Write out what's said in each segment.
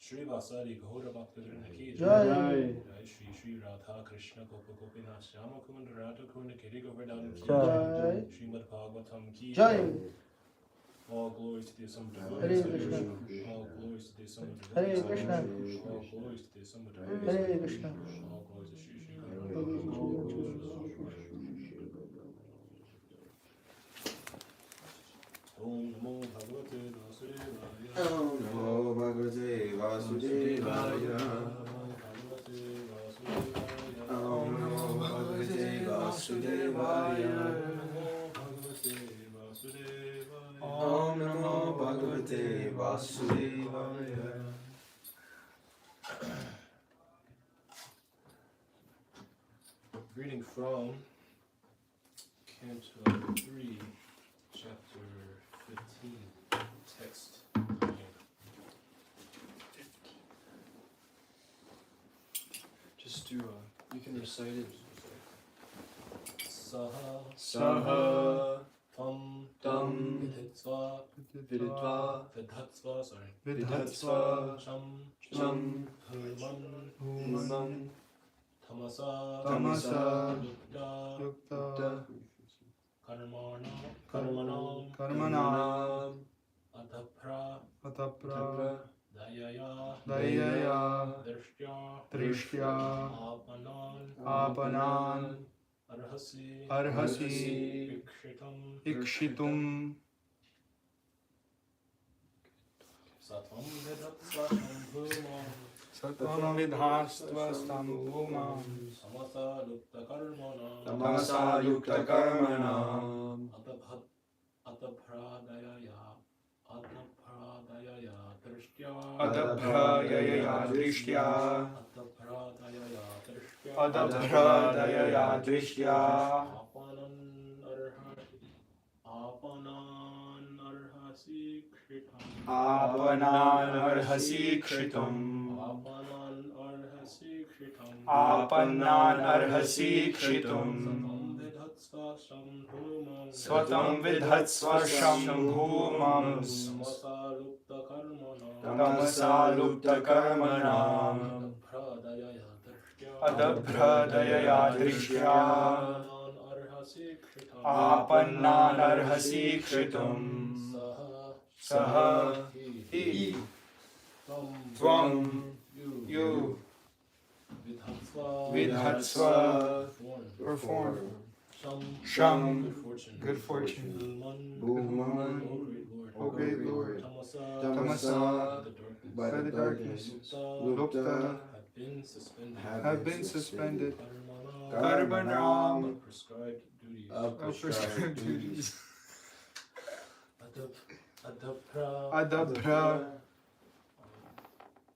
Shri Vasari Gaura Bhakta Ki Jai. Shri Shri Radha Krishna Gopa Gopinath Shama Kunda Radha Kunda Kiri Govardhan Ki Jai. Srimad Bhagavatam Ki Jai. All glories to the Assembly. Hare Krishna. All glories to the Assembly. Hare Krishna. All glories to the Assembly. Hare Krishna. All glories to Shri Shri Om Namo Bhagavate Vasudevaya. Om Namo Bhagavate Vasudevaya. Om Namo Bhagavate Vasudevaya. Om Namo Bhagavate Vasudevaya. Reading from Canto 3, Chapter 15, Text 9. Just do, you can recite it. Saha tvam vidhatsva cham bhūman tamasā lupta-karmaṇām adabhra-dayayā dṛṣṭyā āpannān arhasi īkṣitum tvam vidhatsva bhūmaṁs tamasā lupta-karmaṇām adabhra-dayayā dṛṣṭyā adabhra-dayayā dṛṣṭyā āpannān arhasīkṣitum āpannān arhasīkṣitum tvam vidhatsva bhūmaṁs tamasā lupta-karmaṇām adabhra-dayayā dṛṣṭyā āpannān arhasīkṣitum saha he tvam you vidhatsva perform sham good fortune bhūman, O great Lord, tamasā by the darkness, lupta, been suspended. Have been suspended. Karmaṇām. Prescribed duties. Prescribed duties. Adabhra.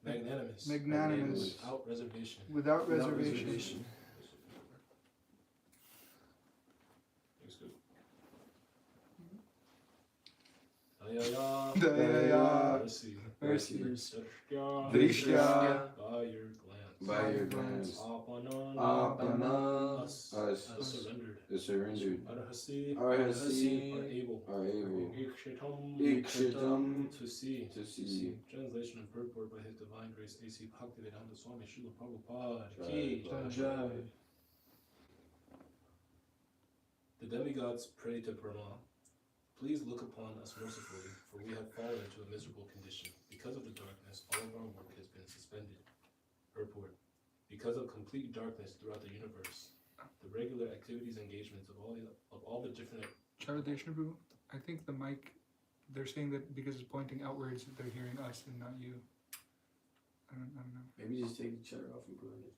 Magnanimous. Magnanimous. Without reservation. Without reservation. Dṛṣṭyā. Mercy. dṛṣṭyā. By your glance. Āpannān. āpannān. Us. Surrendered. Surrendered. Arhasi. Arhasi. Are able. īkṣitum. To see. Translation and purport by His Divine Grace A.C. Bhaktivedanta Swami Srila Prabhupada. Ki Jai. The demigods pray to Brahmā. Please look upon us mercifully, for we have fallen into a miserable condition. Because of the darkness, all of our work has been suspended. Purport. Because of complete darkness throughout the universe, the regular activities and engagements of all the different... Carudesna Dasa, I think the mic, they're saying that because it's pointing outwards, they're hearing us and not you. I don't know. Maybe just take the chair off and put it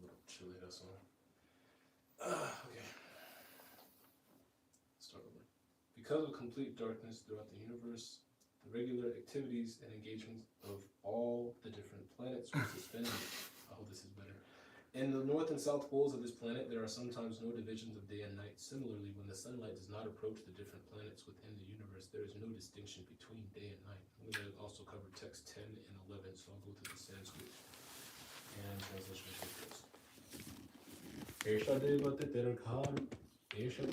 in. Chili, that's all. Okay. Start over. Because of complete darkness throughout the universe, the regular activities and engagements of all the different planets were suspended. I hope this is better. In the north and south poles of this planet, there are sometimes no divisions of day and night. Similarly, when the sunlight does not approach the different planets within the universe, there is no distinction between day and night. I'm going to also cover text 10 and 11, so I'll go to the Sanskrit and translation of the Esha devate tirghar, Esha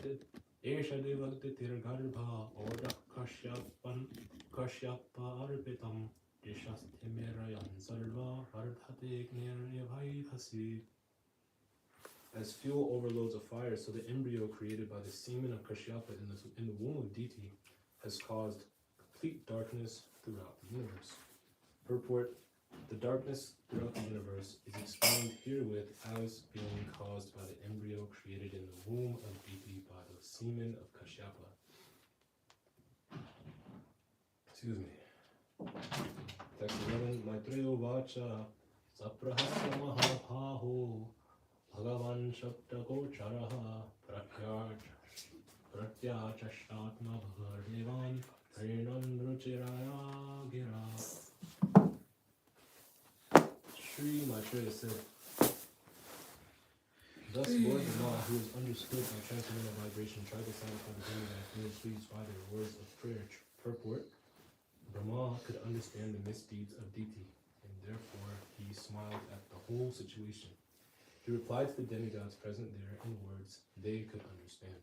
devate tirgharbha, Oda kashyapa arpitam, dṛṣṭyā sarva arhasīkṣitum. As fuel overloads a fire, so the embryo created by the semen of Kashyapa in the womb of Diti has caused complete darkness throughout the universe. Purport. The darkness throughout the universe is explained herewith as being caused by the embryo created in the womb of Diti by the semen of Kashyapa. Excuse me. Text 11. Maitreyo vacha saprahasya mahabhaho bhagavan shabdagocharaha pratyachashtatma bhagardevan harinandruchiraya gira. Sri Maitreya said, thus Lord Brahmā, who is understood by transcendental vibration, tried to satisfy the demigods who were pleased by their words of prayer. Purport. Brahmā could understand the misdeeds of Diti, and therefore he smiled at the whole situation. He replied to the demigods present there in words they could understand.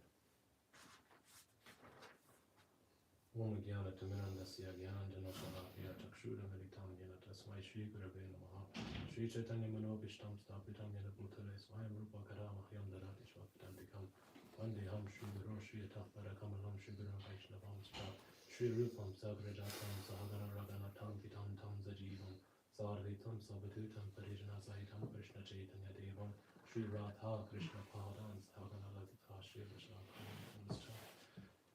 Om Jnana Timirandasya Jnanandjana Shalakya Chakshura-militam Jena Tasmai Shri Gurave Namaha Shri Chaitanya Manobhishtam Stapitam Jena Bhutale Swayam Rupa Karamahyam Darati Shvakitantikam Vandeham Shri Guru Shri Tathvara Kamalam Shri Guru Vaishnavam Shri Rupam Sagrajatam Sahagana Raganatam Vitam Tam Zajivam Sarvitam Sabatutam Parijana Sahitam Krishna Chaitanya Devam Shri Radha Krishna Padan Sahagana Lalita Shri Vishnu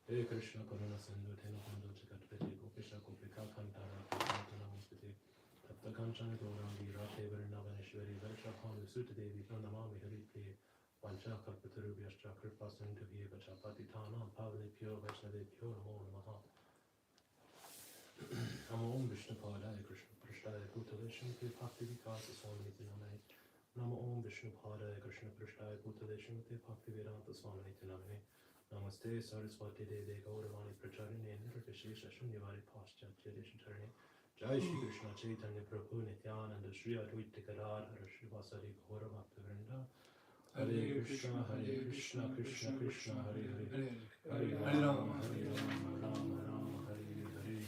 Hey Krishna Karuna Sindhu Tena Kundu Chikatpati Gopisha Gopika Kantara Krishna Namaspati Tapta Kanchana Gaurangi Radhe Varnavaneshwari Varsha Bhanu Sutta Devi Pranamami Hari Priye Vancha Kalpataru Vyascha Kripa Sindhu Vyeva Chapati Tanam Pavani Pyo Vaishnave Pyo Namo Namaha Namo Om Vishnu Padaya Krishna Prashtaya Bhutale Shrimati Bhakti Vikasa Swami Niti Namane Namo Om Vishnu Padaya Krishna Prashtaya Bhutale Shrimati Bhakti Vedanta Swami Niti Namane Namaste Saraswati Deve Gauravani Pracharine Nirvishesha Shunyavadi Paschatya Deshatarine Jai Shri Krishna Chaitanya Prabhu Nityananda Shri Advaita Gadadhara Srivasadi Gaura Bhaktivinoda Hare Krishna Krishna Krishna Hare Hare Hare Rama Rama Rama Hare Hare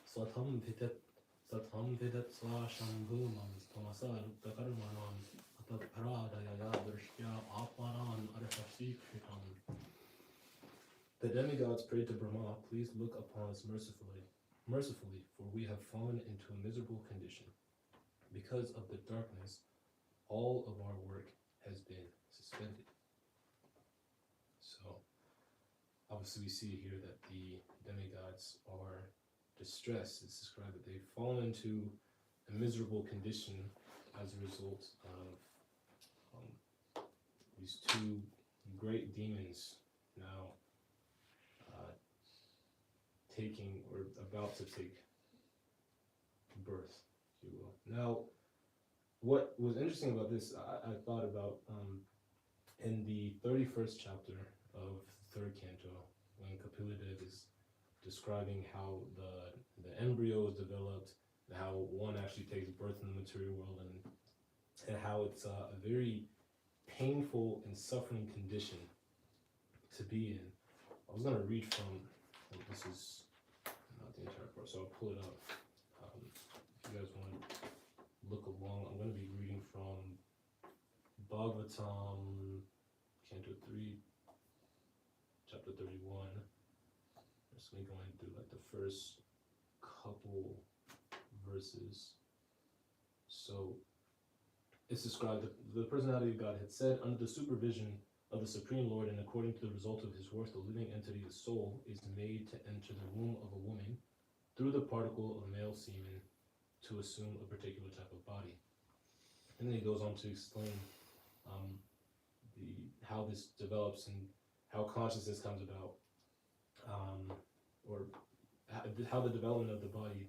Satham vidhatsva bhūmaṁs tamasā lupta-karmaṇām adabhra-dayayā dṛṣṭyā āpannān arhasīkṣitum. The demigods prayed to Brahmā, please look upon us mercifully, for we have fallen into a miserable condition. Because of the darkness, all of our work has been suspended. So, obviously we see here that the demigods are distress. It's described that they've fallen into a miserable condition as a result of these two great demons now taking or about to take birth, if you will. Now, what was interesting about this, I thought about in the 31st chapter of the 3rd canto, when Kapila is describing how the embryo is developed, and how one actually takes birth in the material world, and how it's a very painful and suffering condition to be in. I was going to read from, well, this is not the entire part, so I'll pull it up. If you guys want to look along, I'm going to be reading from Bhagavatam, Canto 3, Chapter 31. Just me going through like the first couple verses. So it's described that the personality of God had said, under the supervision of the Supreme Lord and according to the result of his work, the living entity, the soul, is made to enter the womb of a woman through the particle of male semen to assume a particular type of body. And then he goes on to explain how this develops and how consciousness comes about, or how the development of the body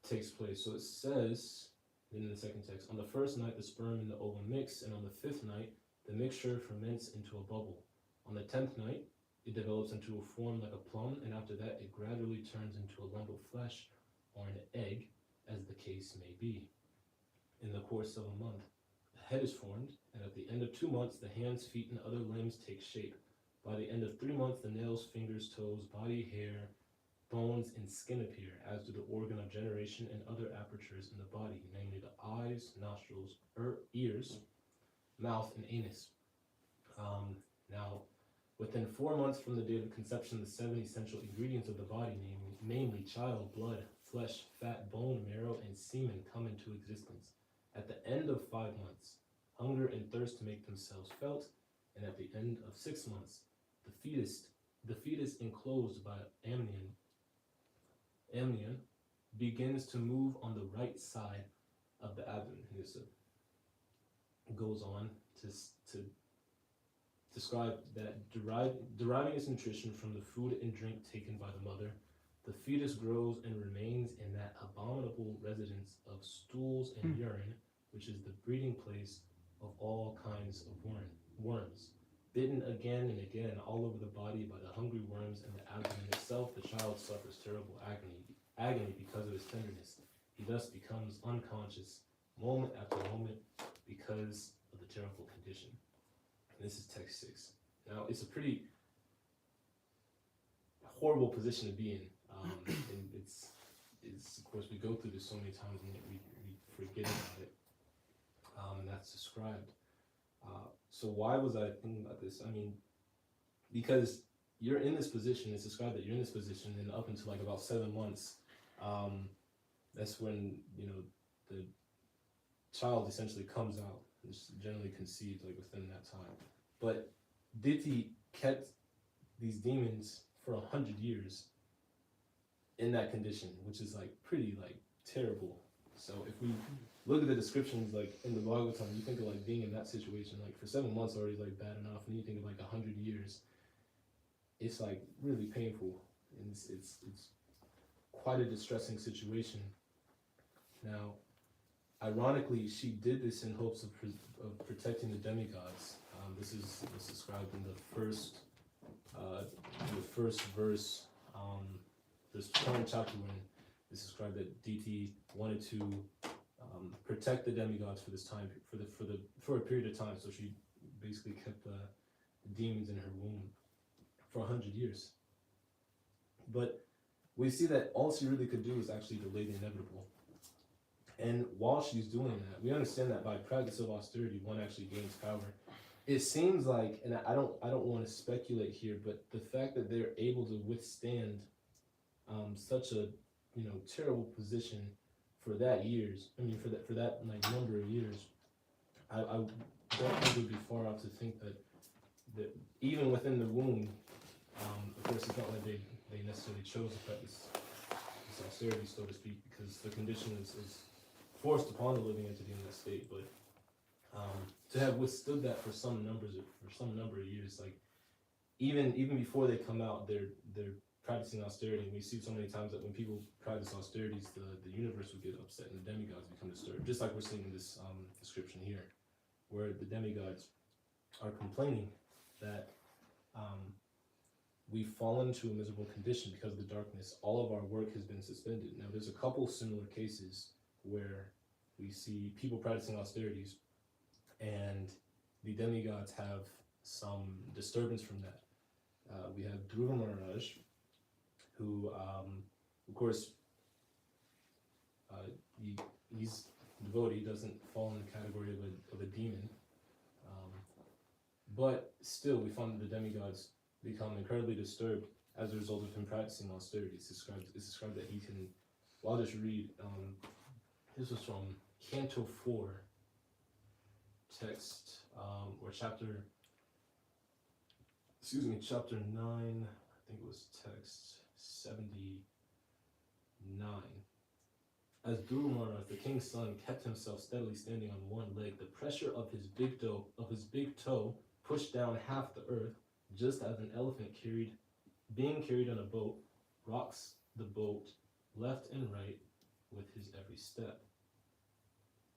takes place. So it says in the second text, on the first night the sperm and the ovum mix, and on the 5th night the mixture ferments into a bubble. On the 10th night it develops into a form like a plum, and after that it gradually turns into a lump of flesh or an egg, as the case may be. In the course of a month, the head is formed, and at the end of 2 months, the hands, feet, and other limbs take shape. By the end of 3 months, the nails, fingers, toes, body, hair, bones, and skin appear, as do the organ of generation and other apertures in the body, namely the eyes, nostrils, ears, mouth, and anus. Now, within 4 months from the date of conception, the 7 essential ingredients of the body, namely child, blood, flesh, fat, bone, marrow, and semen, come into existence. At the end of 5 months, hunger and thirst make themselves felt, and at the end of 6 months, the fetus enclosed by amnion begins to move on the right side of the abdomen. This goes on to describe that deriving its nutrition from the food and drink taken by the mother, the fetus grows and remains in that abominable residence of stools and urine, which is the breeding place of all kinds of worms. Bitten again and again all over the body by the hungry worms and the abdomen itself, the child suffers terrible agony because of his tenderness. He thus becomes unconscious moment after moment because of the terrible condition. And this is text 6. Now, it's a pretty horrible position to be in. And it's of course, we go through this so many times and we forget about it. And that's described. So why was I thinking about this? I mean, because you're in this position, it's described that you're in this position, and up until like about 7 months, that's when, you know, the child essentially comes out. It's generally conceived like within that time. But Diti kept these demons for 100 years in that condition, which is like pretty like terrible. So if we look at the descriptions like in the Bhagavatam, you think of like being in that situation, like for 7 months already is like bad enough, and you think of like 100 years, it's like really painful, and it's quite a distressing situation. Now, ironically, she did this in hopes of protecting the demigods. This is described in the first verse. This current chapter when it's described that Diti wanted to protect the demigods for this time, for a period of time. So she basically kept the demons in her womb for 100 years. But we see that all she really could do is actually delay the inevitable. And while she's doing that, we understand that by practice of austerity, one actually gains power. It seems like, and I don't want to speculate here, but the fact that they're able to withstand such a terrible position for that like number of years, I don't think it would be far out to think that even within the womb, of course it's not like they necessarily chose to practice practice austerity, so to speak, because the condition is forced upon the living entity in that state. But to have withstood that for some number of years, like even before they come out, they're practicing austerity. And we see so many times that when people practice austerities, the universe will get upset and the demigods become disturbed. Just like we're seeing in this description here, where the demigods are complaining that we've fallen to a miserable condition because of the darkness. All of our work has been suspended. Now, there's a couple similar cases where we see people practicing austerities and the demigods have some disturbance from that. We have Dhruva Maharaj, who, of course, he's devotee, doesn't fall in the category of a demon, but still we find that the demigods become incredibly disturbed as a result of him practicing austerity. It's described that he can, well, I'll just read, this was from Canto 4, text, or chapter 9, I think it was text 79. As Dhruva Maharaj, the king's son, kept himself steadily standing on one leg, the pressure of his big toe pushed down half the earth, just as an elephant being carried on a boat, rocks the boat left and right with his every step.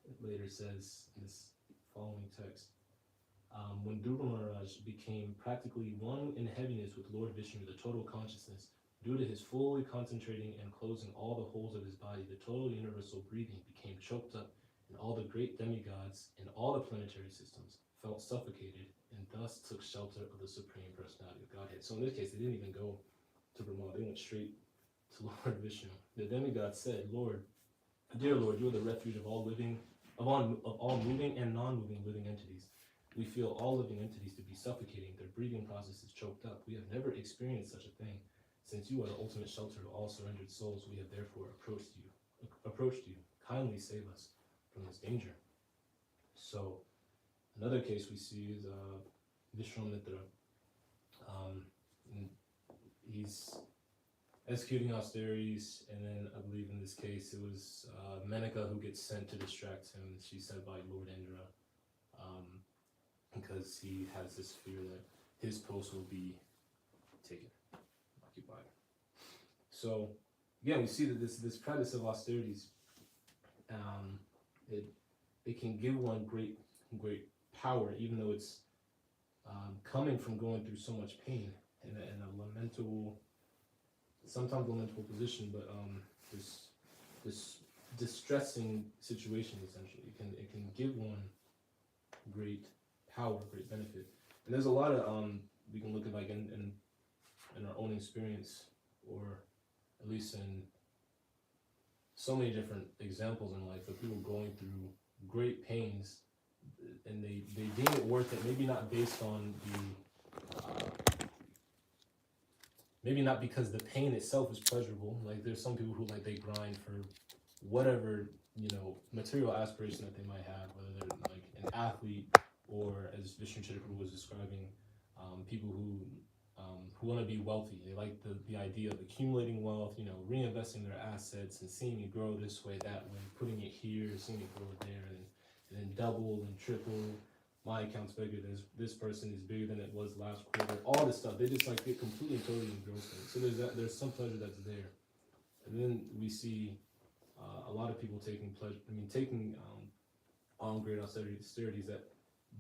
It later says in this following text, when Dhruva Maharaj became practically one in heaviness with Lord Vishnu, the total consciousness, due to his fully concentrating and closing all the holes of his body, the total universal breathing became choked up, and all the great demigods and all the planetary systems felt suffocated and thus took shelter of the Supreme Personality of Godhead. So in this case, they didn't even go to Brahmā, they went straight to Lord Vishnu. The demigods said, Lord, dear Lord, you are the refuge of all moving and non-moving living entities. We feel all living entities to be suffocating, their breathing process is choked up. We have never experienced such a thing. Since you are the ultimate shelter of all surrendered souls, we have therefore approached you. Kindly save us from this danger. So another case we see is Vishwamitra. He's executing austerities, and then I believe in this case it was Menaka who gets sent to distract him. She's sent by Lord Indra because he has this fear that his post will be taken, occupied. So again, we see that this practice of austerities, it can give one great power, even though it's coming from going through so much pain in a sometimes lamentable position, but this distressing situation. Essentially, it can give one great power, great benefit. And there's a lot of we can look at like in our own experience, or at least in so many different examples in life of people going through great pains, and they deem it worth it. Maybe not based on maybe not because the pain itself is pleasurable. Like there's some people who like they grind for whatever, material aspiration that they might have, whether they're like an athlete or, as Vishnu Chittaguru was describing, people who want to be wealthy. They like the idea of accumulating wealth, reinvesting their assets and seeing it grow this way, that way, putting it here, seeing it grow there, and then double and triple. My account's bigger than this person is bigger than it was last quarter. All this stuff, they just like get completely totally engrossed in it. So there's some pleasure that's there, and then we see a lot of people taking pleasure. Taking on great austerities, that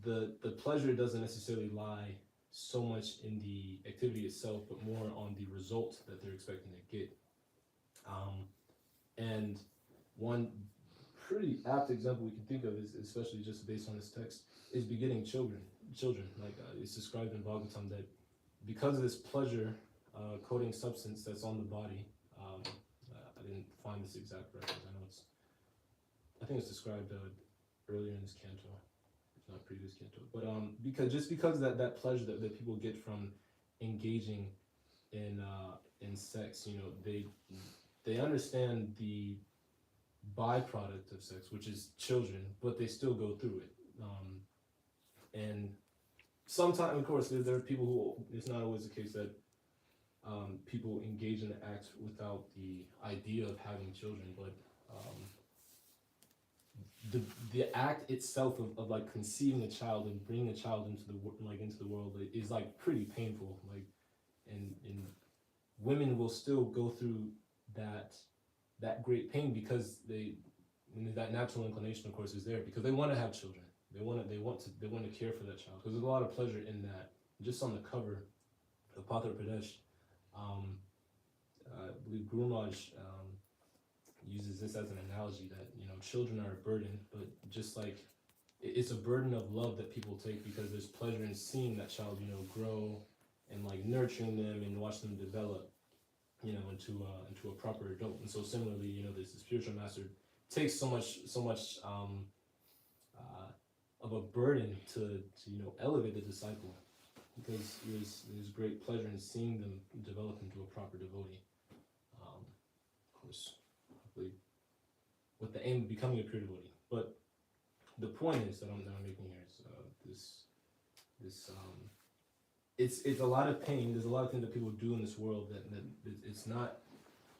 the pleasure doesn't necessarily lie so much in the activity itself, but more on the result that they're expecting to get. And one pretty apt example we can think of is, especially just based on this text, is begetting children. Like it's described in Bhagavatam that because of this pleasure coating substance that's on the body, I didn't find this exact reference. I think it's described earlier in this canto, if not previous canto. But because that pleasure that people get from engaging in sex, they understand the byproduct of sex, which is children, but they still go through it. And sometimes, of course, there are people who, it's not always the case that people engage in the acts without the idea of having children, but the act itself of like conceiving a child and bringing a child into the world is like pretty painful. Like, and women will still go through that great pain because that natural inclination, of course, is there because they want to have children. They want to care for that child because there's a lot of pleasure in that. Just on the cover of Patra Pradesh, I believe Brahmā uses this as an analogy that children are a burden, but just like it's a burden of love that people take because there's pleasure in seeing that child grow and like nurturing them and watch them develop into a proper adult. And so similarly, this spiritual master takes so much of a burden to elevate the disciple because there's great pleasure in seeing them develop into a proper devotee. Of course, hopefully with the aim of becoming a pure devotee. But the point is that I'm making here is it's a lot of pain. There's a lot of things that people do in this world that it's not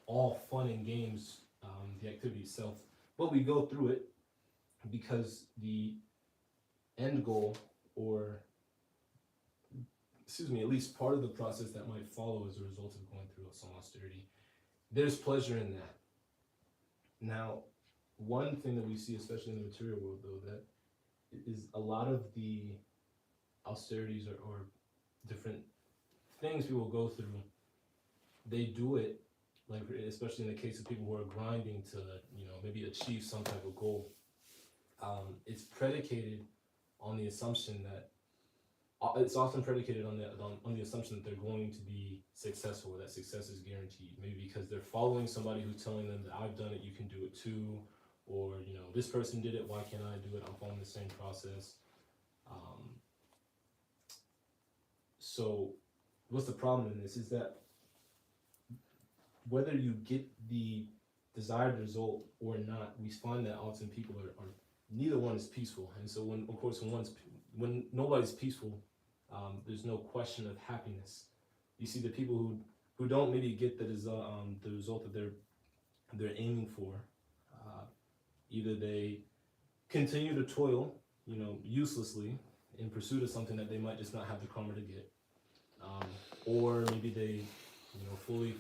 all fun and games, the activity itself, but we go through it because the end goal, or at least part of the process that might follow as a result of going through some austerity, there's pleasure in that. Now, one thing that we see, especially in the material world, though, that is a lot of the austerities or different things people go through, they do it, like especially in the case of people who are grinding to maybe achieve some type of goal. It's predicated on the assumption that it's often predicated on the assumption that they're going to be successful, or that success is guaranteed. Maybe because they're following somebody who's telling them that I've done it, you can do it too, or this person did it, why can't I do it? I'm following the same process. So what's the problem in this is that whether you get the desired result or not, we find that often people are neither one is peaceful. And so when nobody's peaceful, there's no question of happiness. You see the people who don't maybe get the result that they're aiming for, either they continue to toil, uselessly in pursuit of something that they might just not have the karma to get, or maybe they, fully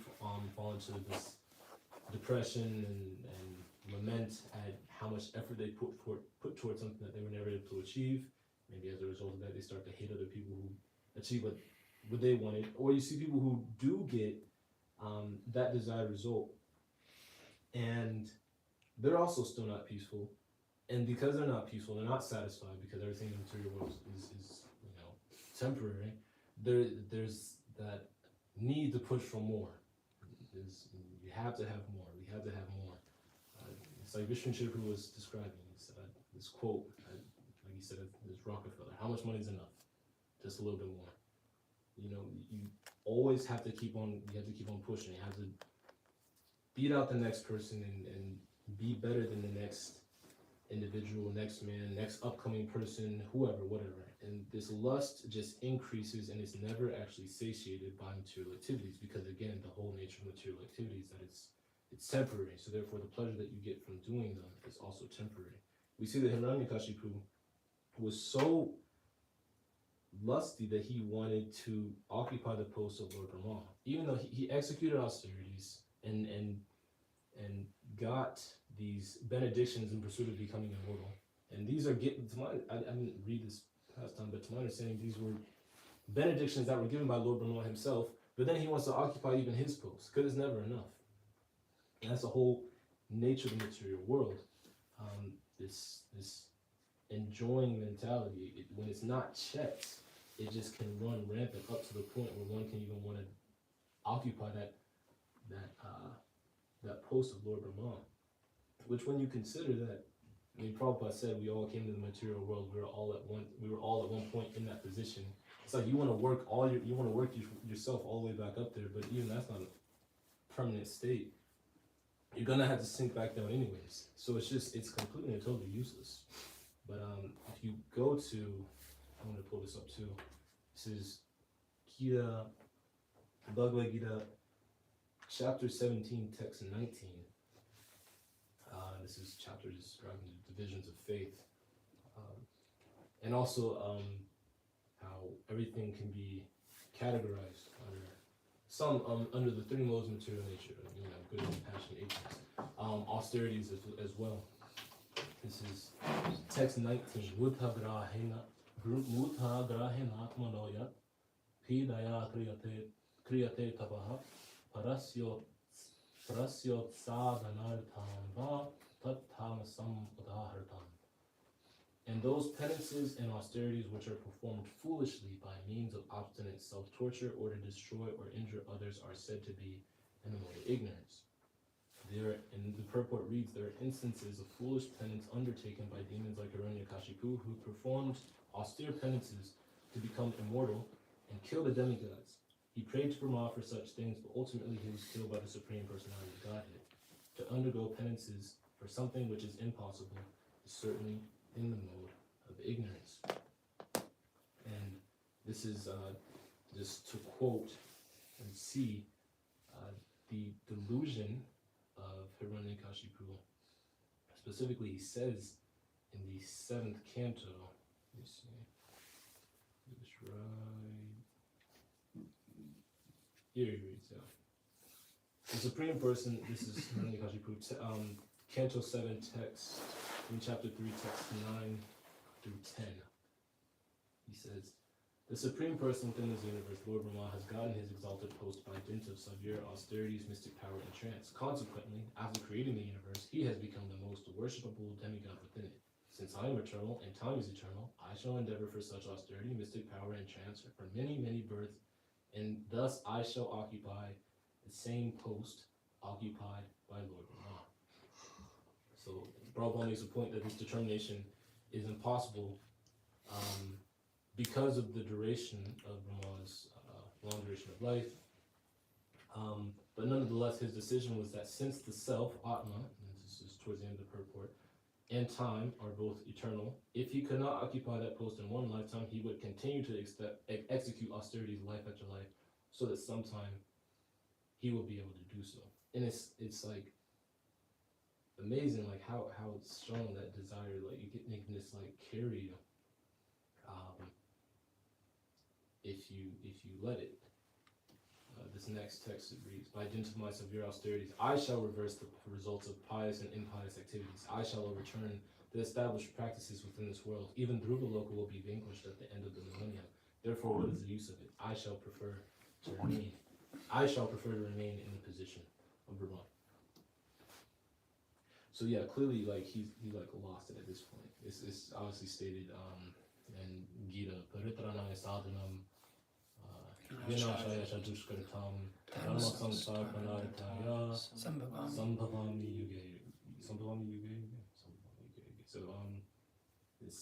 fall into this depression and lament at how much effort they put towards something that they were never able to achieve. Maybe as a result of that, they start to hate other people who achieve what they wanted. Or you see people who do get that desired result, and they're also still not peaceful. And because they're not peaceful, they're not satisfied because everything in the material world is temporary. There's that need to push for more. You have to have more. We have to have more. It's like Vishnu Chitru was describing. He said this quote, like he said, this Rockefeller: "How much money is enough? Just a little bit more." You always have to keep on. You have to keep on pushing. You have to beat out the next person and be better than the next individual, next man, next upcoming person, whoever, whatever. And this lust just increases, and it's never actually satiated by material activities, because again, the whole nature of material activities is that it's temporary. So therefore, the pleasure that you get from doing them is also temporary. We see that Hiranyakashipu was so lusty that he wanted to occupy the post of Lord Brahmā, even though he executed austerities and got these benedictions in pursuit of becoming immortal. And these are I didn't read this past time, but to my understanding, these were benedictions that were given by Lord Brahmā himself. But then he wants to occupy even his post, because it's never enough. And that's the whole nature of the material world. This enjoying mentality, when it's not checked, it just can run rampant up to the point where one can even want to occupy that post of Lord Brahmā. Which, when you consider that, I mean, Prabhupada said we all came to the material world. We were all at one point in that position. It's like you want to work yourself all the way back up there, but even that's not a permanent state. You're gonna have to sink back down anyways. So it's completely and totally useless. But if you go to, I'm gonna pull this up too. This is Gita Bhagavad Gita, chapter 17, text 19. This is chapter describing the divisions of faith. And also how everything can be categorized under the three modes of material nature, good, compassion, ignorance. Austerities as well. This is text 19. Vidhatsva kriyate tapaha prasyotsadanartham va tamasā udahartam. And those penances and austerities which are performed foolishly by means of obstinate self-torture or to destroy or injure others are said to be in the mode of ignorance. In the purport reads, there are instances of foolish penance undertaken by demons like Hiranyakashipu who performed austere penances to become immortal and kill the demigods. He prayed to Brahmā for such things, but ultimately he was killed by the Supreme Personality of Godhead. To undergo penances for something which is impossible is certainly in the mode of ignorance. And this is just to quote and see the delusion of Hiranyakashipu. Specifically, he says in the 7th canto, let me see, this right here he reads, the Supreme Person, this is Hiranyakashipu, canto 7, text, in chapter 3, text 9 through 10. He says, the Supreme Person within this universe, Lord Brahmā, has gotten his exalted post by dint of severe austerities, mystic power, and trance. Consequently, after creating the universe, he has become the most worshipable demigod within it. Since I am eternal and time is eternal, I shall endeavor for such austerity, mystic power, and trance for many, many births, and thus I shall occupy the same post occupied by Lord Brahmā. So, Prabhupada makes a point that this determination is impossible because of the duration of Brahma's long duration of life. But nonetheless, his decision was that since the self, Atma, and this is towards the end of the purport, and time are both eternal, if he could not occupy that post in one lifetime, he would continue to execute austerities life after life, so that sometime he will be able to do so. And it's like amazing, like how strong that desire, like you can just like carry you. If you let it. This next text it reads, by dint of my severe austerities, I shall reverse the results of pious and impious activities. I shall overturn the established practices within this world. Even Dhruva-loka will be vanquished at the end of the millennium. Therefore, what is the use of it? I shall prefer to remain in the position of Brahmā. So yeah, clearly, like he like lost it at this point. It's obviously stated in Gita, paritranaya sadhanam, vinashaya dṛṣṭyā, dharma-samsara-pranāritaya, sambhavami yuge. So this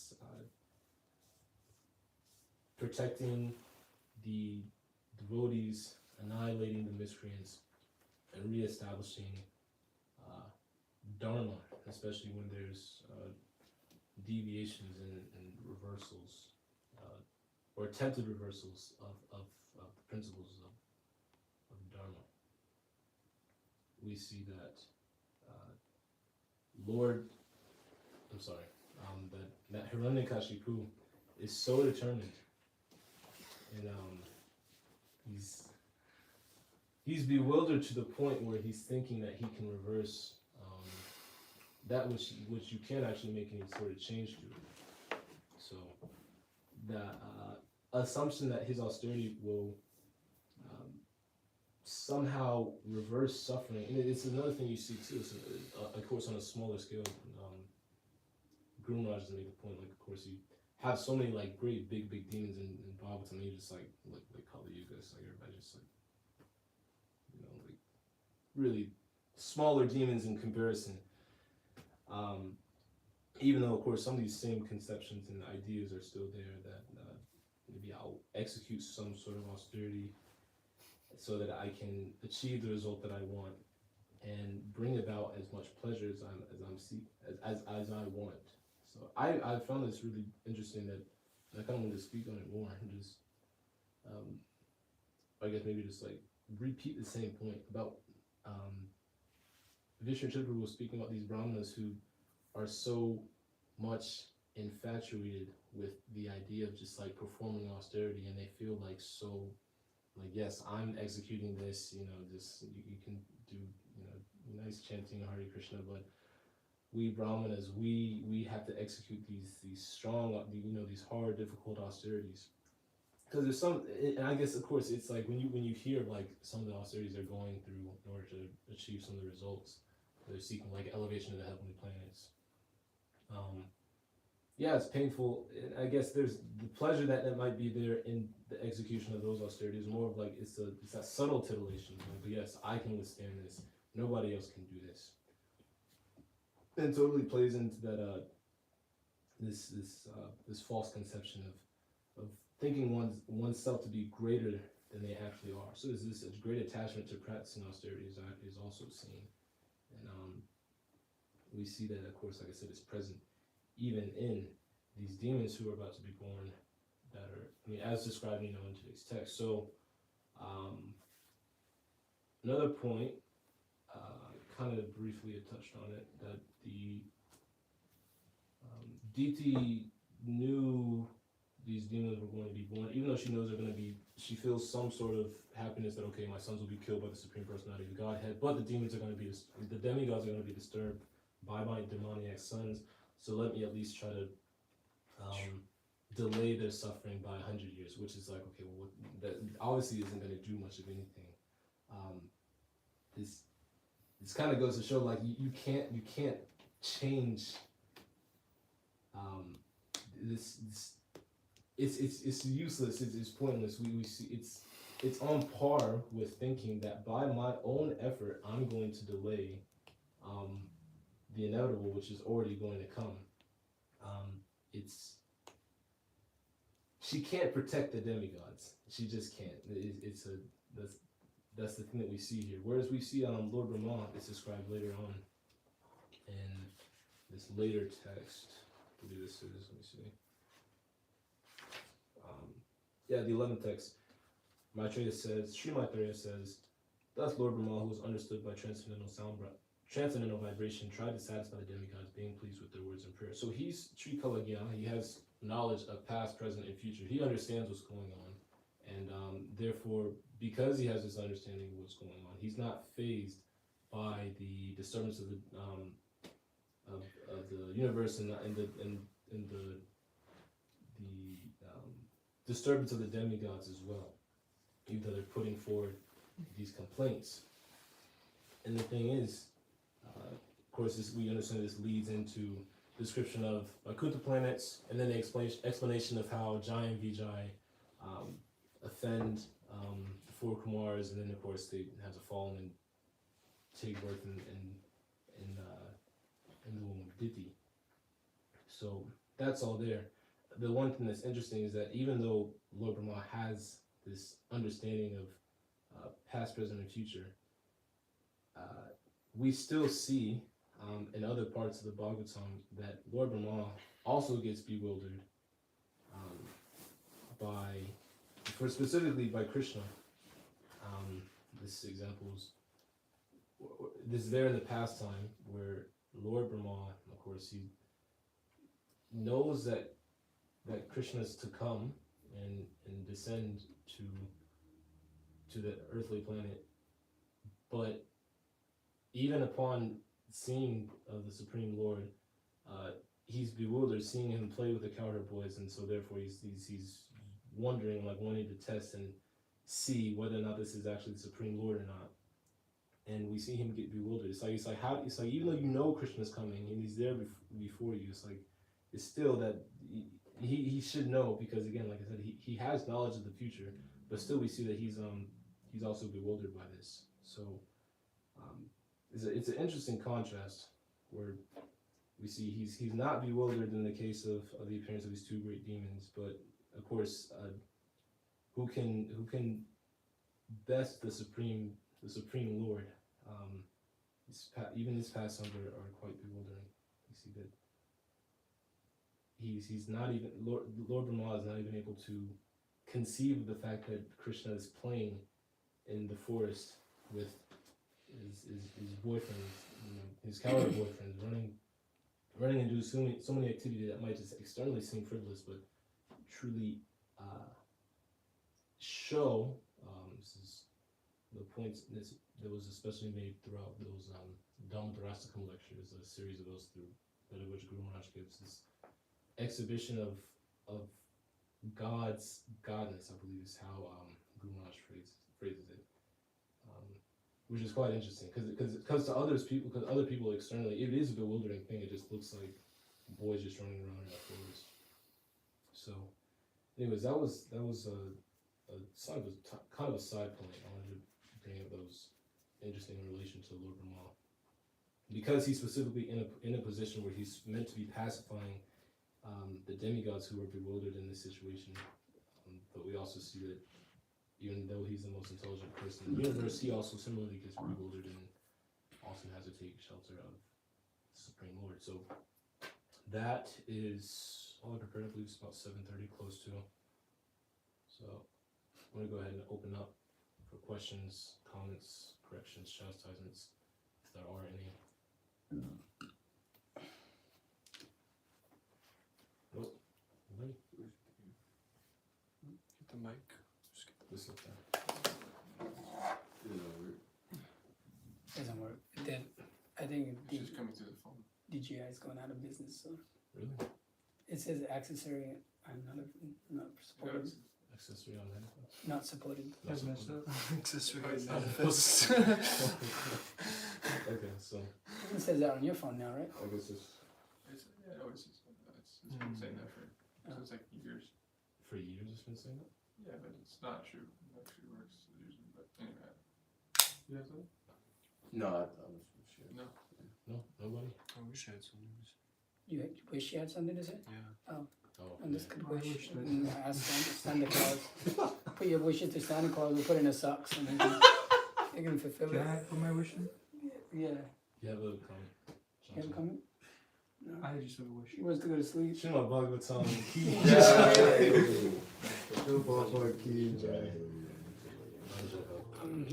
protecting the devotees, annihilating the miscreants, and re-establishing dharma, especially when there's deviations and reversals, or attempted reversals of the principles of dharma. We see that that Hiranyakashipu is so determined, and he's bewildered to the point where he's thinking that he can reverse that which you can't actually make any sort of change to. So that assumption that his austerity will somehow reverse suffering, and it's another thing you see too. So, of course, on a smaller scale, Guru Maharaj has made the point. Like, of course, you have so many like great big demons in Bhagavatam. You just like Kali Yuga, it's like everybody just like like really smaller demons in comparison. Even though, of course, some of these same conceptions and ideas are still there, that maybe I'll execute some sort of austerity so that I can achieve the result that I want and bring about as much pleasure as I want. So I found this really interesting, that I kind of want to speak on it more, and just I guess maybe just like repeat the same point about Vishnu Chitra was speaking about these Brahmanas who are so much infatuated with the idea of just like performing austerity, and they feel like so like, yes, I'm executing this, this you can do nice chanting Hare Krishna, but we Brahmanas, we have to execute these strong, these hard, difficult austerities. Because there's some, and I guess of course it's like when you hear like some of the austerities they're going through in order to achieve some of the results, they're seeking like elevation to the heavenly planets. Yeah, it's painful. I guess there's the pleasure that might be there in the execution of those austerities. More of like it's that subtle titillation. But yes, I can withstand this. Nobody else can do this. And totally plays into that this false conception of thinking oneself to be greater than they actually are. So there's this great attachment to practicing austerity is also seen, and we see that, of course, like I said, is present even in these demons who are about to be born, that are, as described, in today's text. So, another point, kind of briefly touched on it, that the Diti knew these demons were going to be born, even though she knows she feels some sort of happiness that, okay, my sons will be killed by the Supreme Personality of the Godhead, but the demigods are going to be disturbed by my demoniac sons. So let me at least try to delay their suffering by 100 years, which is like, okay, well, that obviously isn't going to do much of anything. This kind of goes to show, like, you can't change this. It's useless. It's pointless. We see it's on par with thinking that by my own effort I'm going to delay the inevitable, which is already going to come. She can't protect the demigods. She just can't. That's the thing that we see here. Whereas we see Lord Brahmā, it's described later on in this later text. I believe this is, let me see. The 11th text. Maitreya says, Sri Maitreya says, thus Lord Brahmā, who was understood by transcendental vibration, tried to satisfy the demigods, being pleased with their words and prayers. So he's Sri Kalagya. He has knowledge of past, present, and future. He understands what's going on, and therefore, because he has this understanding of what's going on, he's not fazed by the disturbance of the universe and the disturbance of the demigods as well, even though they're putting forward these complaints. And the thing is, of course, we understand this leads into description of Vaikuntha planets, and then the explanation of how Jai and Vijay offend the four Kumars, and then of course they have to fall and take birth in the womb of Diti. So that's all there. The one thing that's interesting is that even though Lord Brahmā has this understanding of past, present, and future, we still see in other parts of the Bhagavatam that Lord Brahmā also gets bewildered specifically by Krishna. This is there in the past time where Lord Brahmā, of course, he knows that Krishna is to come and descend to the earthly planet, but even upon seeing the Supreme Lord, he's bewildered seeing him play with the cowherd boys, and so therefore he's wondering, like wanting to test and see whether or not this is actually the Supreme Lord or not. And we see him get bewildered. It's like even though you know Krishna's coming and he's there before you, it's still that he should know, because again, like I said, he has knowledge of the future, but still we see that he's also bewildered by this. So it's an interesting contrast where we see he's not bewildered in the case of the appearance of these two great demons, but of course, who can best the Supreme Lord? Even his past sons are quite bewildering. You see that he's not even Lord Brahmā is not even able to conceive of the fact that Krishna is playing in the forest with his boyfriend, his coward boyfriend, running and doing so many activities that might just externally seem frivolous, but truly show. This is the points that was especially made throughout those dṛṣṭyā lectures, a series of those through which Guru Maharaj gives this exhibition of God's godness, I believe is how Guru Maharaj phrases it, which is quite interesting because to other people externally it is a bewildering thing. It just looks like boys just running around in a forest. So, anyways, that was a kind of a side point. I wanted to bring up those interesting in relation to Lord Brahmā, because he's specifically in a position where he's meant to be pacifying the demigods who are bewildered in this situation. But we also see that even though he's the most intelligent person in the universe, he also similarly gets bewildered and also has to take shelter of the Supreme Lord. So that is all I prepared. I believe it's about 7:30, close to. So I'm going to go ahead and open up for questions, comments, corrections, chastisements, if there are any. Nope. Nobody? Get the mic. Just get This up there. Doesn't work. Then I think It's just coming through the phone. DJI is going out of business. So Really? it says accessory and not supported. Accessory on that? Not supported. Not supported. Accessory manifests. Okay, so It says that on your phone now, right? I guess it's It's been saying that for since like years. for years it's been saying that? Yeah, but it's not true. It actually works usually. But anyway. You have something? No, I was sure. No. No? Nobody? I wish I had some news. You wish you had something to say? Yeah. Oh, And this could I wish. wish that- And ask Santa Claus. Put your wishes to Santa Claus. We'll put it in a socks and they can fulfill Can it. I put my wish in? Yeah. you have a comment? You have a comment? No. I just have a wish. He wants to go to sleep. Srimad Bhagavatam ki Bhagavad Gita. Um,